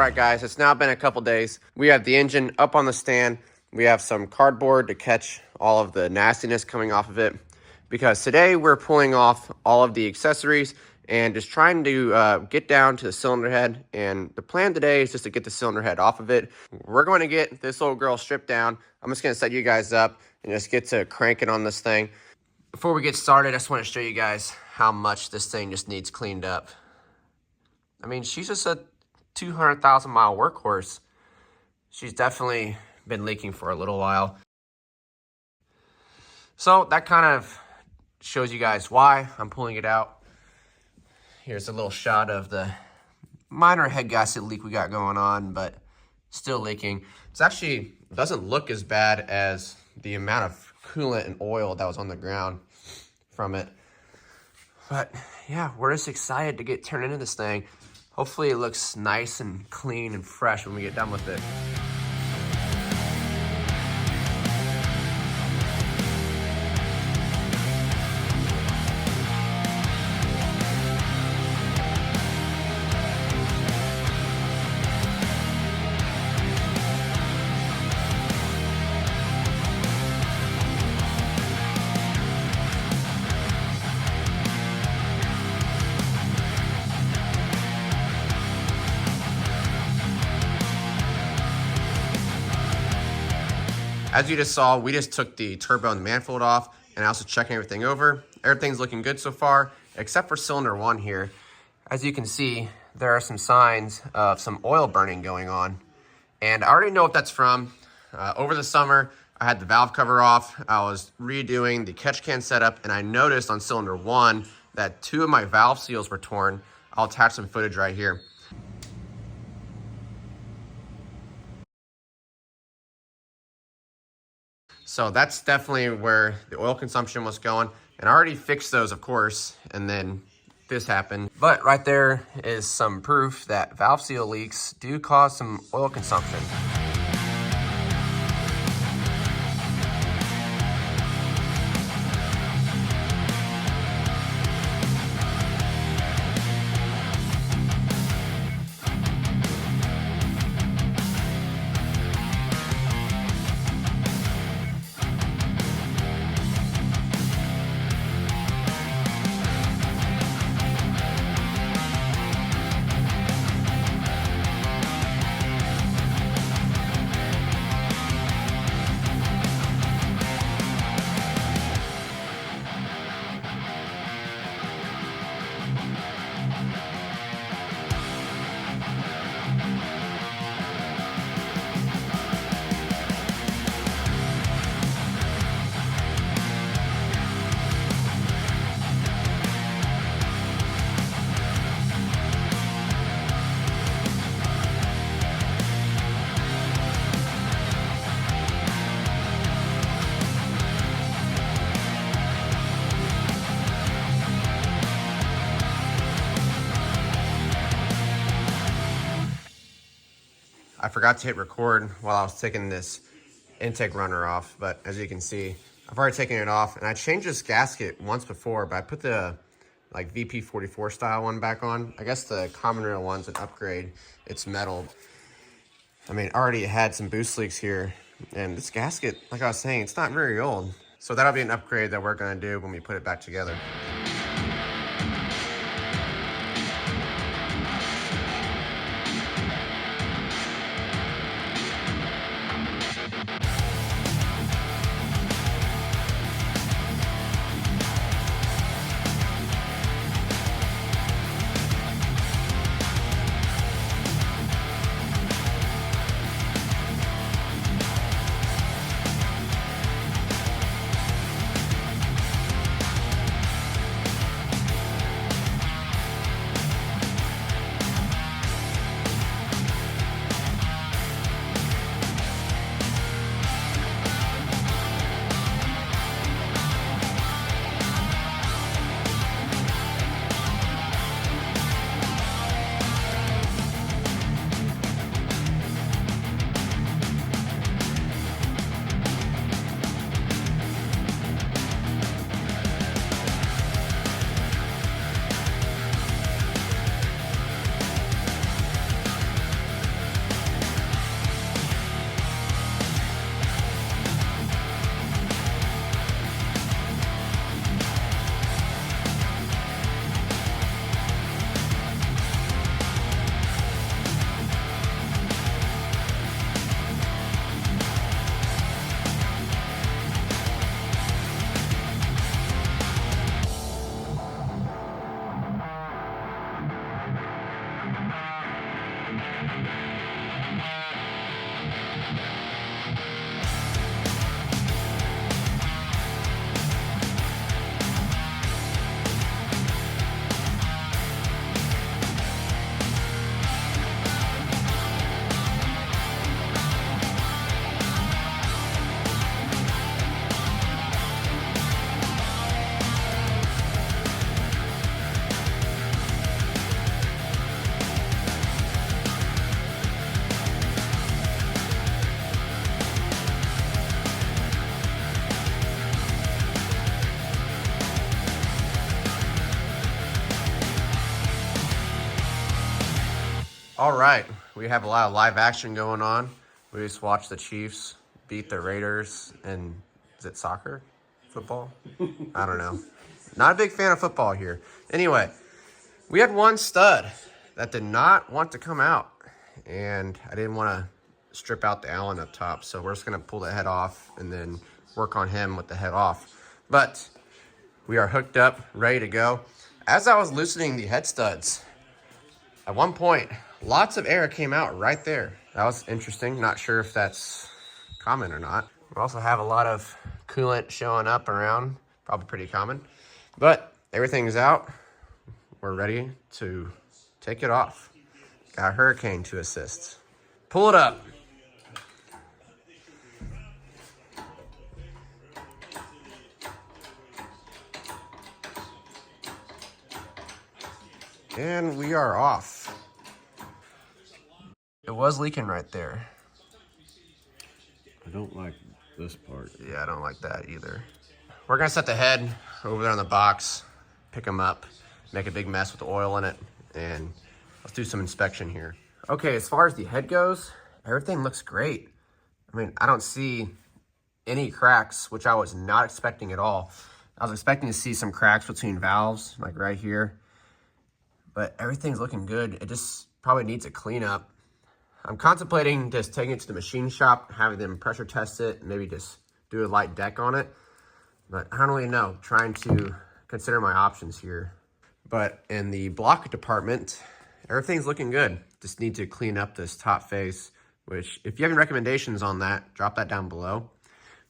Alright guys, it's now been a couple days. We have the engine up on the stand. We have some cardboard to catch all of the nastiness coming off of it. Because today we're pulling off all of the accessories and just trying to get down to the cylinder head. And the plan today is just to get the cylinder head off of it. We're going to get this little girl stripped down. I'm just going to set you guys up and just get to cranking on this thing. Before we get started, I just want to show you guys how much this thing just needs cleaned up. I mean, she's just a 200,000 mile workhorse. She's definitely been leaking for a little while. So that kind of shows you guys why I'm pulling it out. Here's a little shot of the minor head gasket leak we got going on, but still leaking. It's actually doesn't look as bad as the amount of coolant and oil that was on the ground from it. But yeah, we're just excited to get turned into this thing. Hopefully it looks nice and clean and fresh when we get done with it. As you just saw, we just took the turbo and the manifold off and also checking everything over. Everything's looking good so far, except for cylinder 1 here. As you can see, there are some signs of some oil burning going on. And I already know what that's from. Over the summer, I had the valve cover off. I was redoing the catch can setup, and I noticed on cylinder 1 that 2 of my valve seals were torn. I'll attach some footage right here. So that's definitely where the oil consumption was going. And I already fixed those, of course, and then this happened. But right there is some proof that valve seal leaks do cause some oil consumption. I forgot to hit record while I was taking this intake runner off, but as you can see, I've already taken it off, and I changed this gasket once before, but I put the like VP44 style one back on. I guess the common rail one's an upgrade. It's metal. I mean, already had some boost leaks here, and this gasket, like I was saying, it's not very old. So that'll be an upgrade that we're gonna do when we put it back together. All right, we have a lot of live action going on. We just watched the Chiefs beat the Raiders, and is it soccer? Football? I don't know. Not a big fan of football here. Anyway, we had one stud that did not want to come out, and I didn't want to strip out the Allen up top, so we're just going to pull the head off and then work on him with the head off. But we are hooked up, ready to go. As I was loosening the head studs, at one point, lots of air came out right there. That was interesting. Not sure if that's common or not. We also have a lot of coolant showing up around. Probably pretty common. But everything's out. We're ready to take it off. Got a Hurricane to assist. Pull it up. And we are off. It was leaking right there. I don't like this part. Yeah, I don't like that either. We're gonna set the head over there on the box, pick them up, make a big mess with the oil in it, and let's do some inspection here. Okay, as far as the head goes, everything looks great. I mean, I don't see any cracks, which I was not expecting at all. I was expecting to see some cracks between valves, like right here, but everything's looking good. It just probably needs a cleanup. I'm contemplating just taking it to the machine shop, having them pressure test it, and maybe just do a light deck on it. But I don't really know, trying to consider my options here. But in the block department, everything's looking good. Just need to clean up this top face, which if you have any recommendations on that, drop that down below.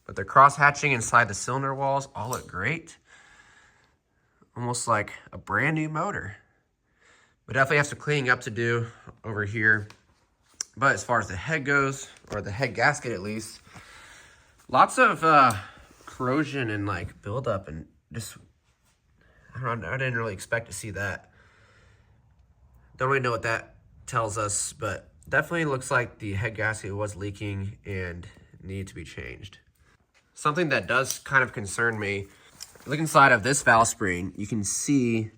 But the cross hatching inside the cylinder walls all look great. Almost like a brand new motor. But definitely have some cleaning up to do over here. But as far as the head goes, or the head gasket at least, lots of corrosion and like buildup, and just, I don't know, I didn't really expect to see that. Don't really know what that tells us, but definitely looks like the head gasket was leaking and needed to be changed. Something that does kind of concern me, look inside of this valve spring, you can see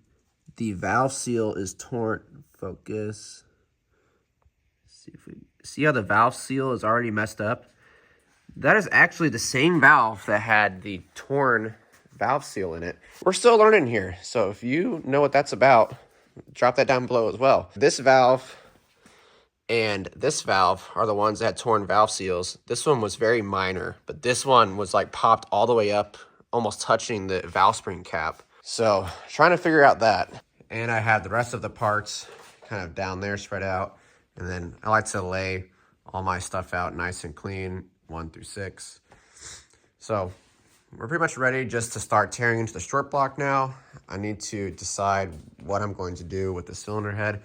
the valve seal is torn. Focus. See how the valve seal is already messed up? That is actually the same valve that had the torn valve seal in it. We're still learning here, so if you know what that's about, drop that down below as well. This valve and this valve are the ones that had torn valve seals. This one was very minor, but this one was like popped all the way up, almost touching the valve spring cap. So trying to figure out that. And I have the rest of the parts kind of down there spread out. And then I like to lay all my stuff out nice and clean, 1 through 6. So we're pretty much ready just to start tearing into the short block now. I need to decide what I'm going to do with the cylinder head.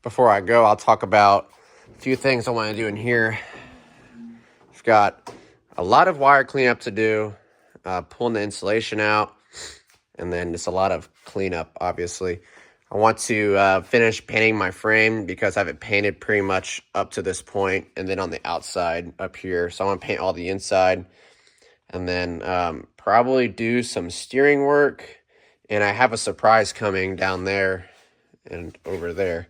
Before I go, I'll talk about a few things I want to do in here. I've got a lot of wire cleanup to do, pulling the insulation out, and then just a lot of cleanup, obviously. I want to finish painting my frame because I have it painted pretty much up to this point, and then on the outside up here. So I want to paint all the inside, and then probably do some steering work. And I have a surprise coming down there and over there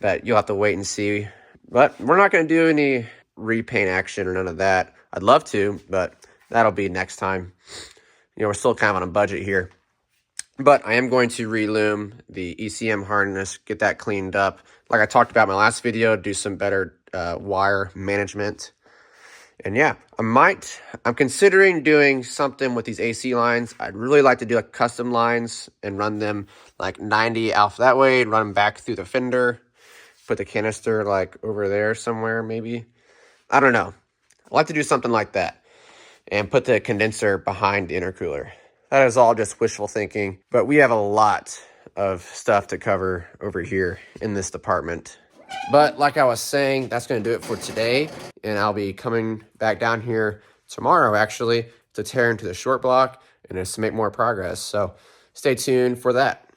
that you'll have to wait and see. But we're not going to do any repaint action or none of that. I'd love to, but that'll be next time. You know, we're still kind of on a budget here. But I am going to relume the ECM harness, get that cleaned up. Like I talked about in my last video, do some better wire management. And yeah, I'm considering doing something with these AC lines. I'd really like to do like custom lines and run them like 90 out that way and run them back through the fender. put the canister like over there somewhere, maybe. I don't know. I'd like to do something like that and put the condenser behind the intercooler. That is all just wishful thinking, but we have a lot of stuff to cover over here in this department. But like I was saying, that's going to do it for today, and I'll be coming back down here tomorrow actually to tear into the short block and just to make more progress. So stay tuned for that.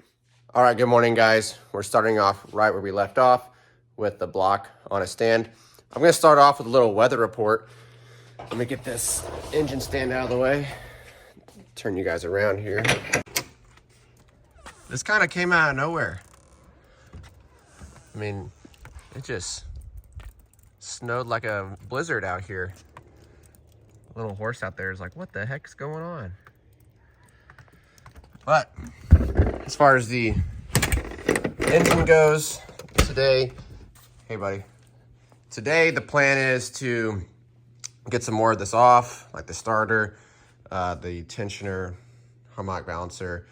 All right, good morning guys. We're starting off right where we left off with the block on a stand. I'm going to start off with a little weather report. Let me get this engine stand out of the way. Turn you guys around here. This kind of came out of nowhere. I mean, it just snowed like a blizzard out here. Little horse out there is like, what the heck's going on? But as far as the engine goes today, hey buddy. Today the plan is to get some more of this off, like the starter, the tensioner, harmonic balancer,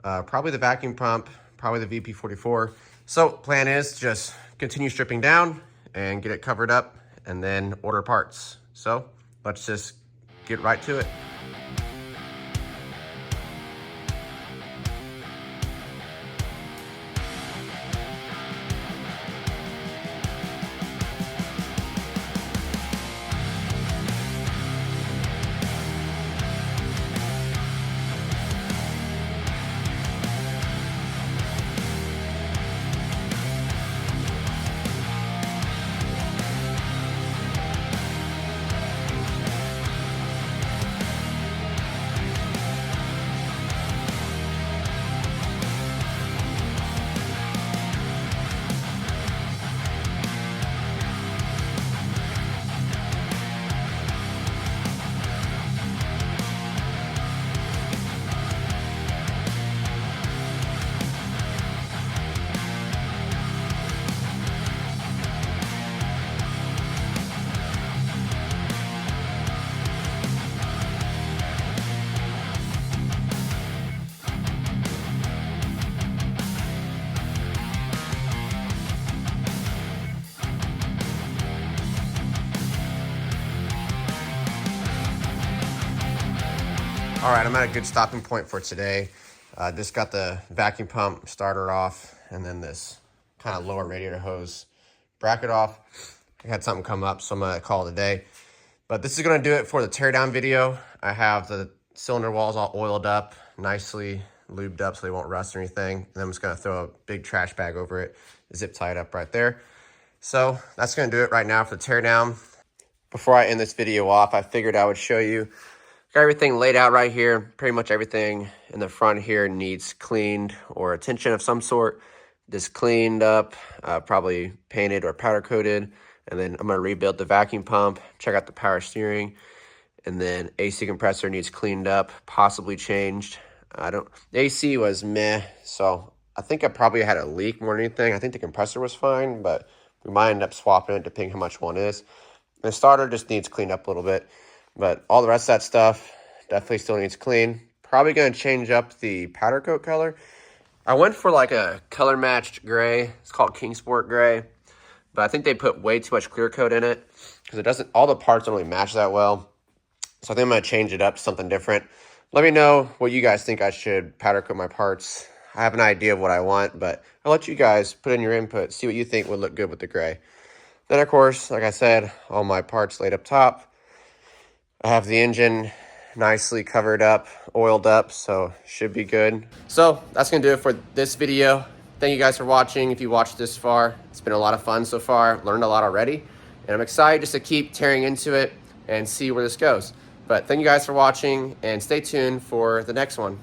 probably the vacuum pump, probably the VP44. So plan is just continue stripping down and get it covered up and then order parts. So let's just get right to it. All right, I'm at a good stopping point for today. Just got the vacuum pump starter off and then this kind of lower radiator hose bracket off. I had something come up, so I'm gonna call it a day. But this is gonna do it for the teardown video. I have the cylinder walls all oiled up, nicely lubed up so they won't rust or anything. And then I'm just gonna throw a big trash bag over it, zip tie it up right there. So that's gonna do it right now for the teardown. Before I end this video off, I figured I would show you. Got everything laid out right here. Pretty much everything in the front here needs cleaned or attention of some sort. Just cleaned up, probably painted or powder coated. And then I'm gonna rebuild the vacuum pump, check out the power steering. And then AC compressor needs cleaned up, possibly changed. The AC was meh, so I think I probably had a leak more than anything. I think the compressor was fine, but we might end up swapping it depending how much one is. The starter just needs cleaned up a little bit. But all the rest of that stuff definitely still needs clean. Probably going to change up the powder coat color. I went for like a color matched gray. It's called Kingsport gray. But I think they put way too much clear coat in it because it doesn't, all the parts don't really match that well. So I think I'm going to change it up to something different. Let me know what you guys think I should powder coat my parts. I have an idea of what I want, but I'll let you guys put in your input, see what you think would look good with the gray. Then of course, like I said, all my parts laid up top. I have the engine nicely covered up, oiled up, so should be good. So that's gonna do it for this video. Thank you guys for watching. If you watched this far, it's been a lot of fun so far. Learned a lot already, and I'm excited just to keep tearing into it and see where this goes. But thank you guys for watching, and stay tuned for the next one.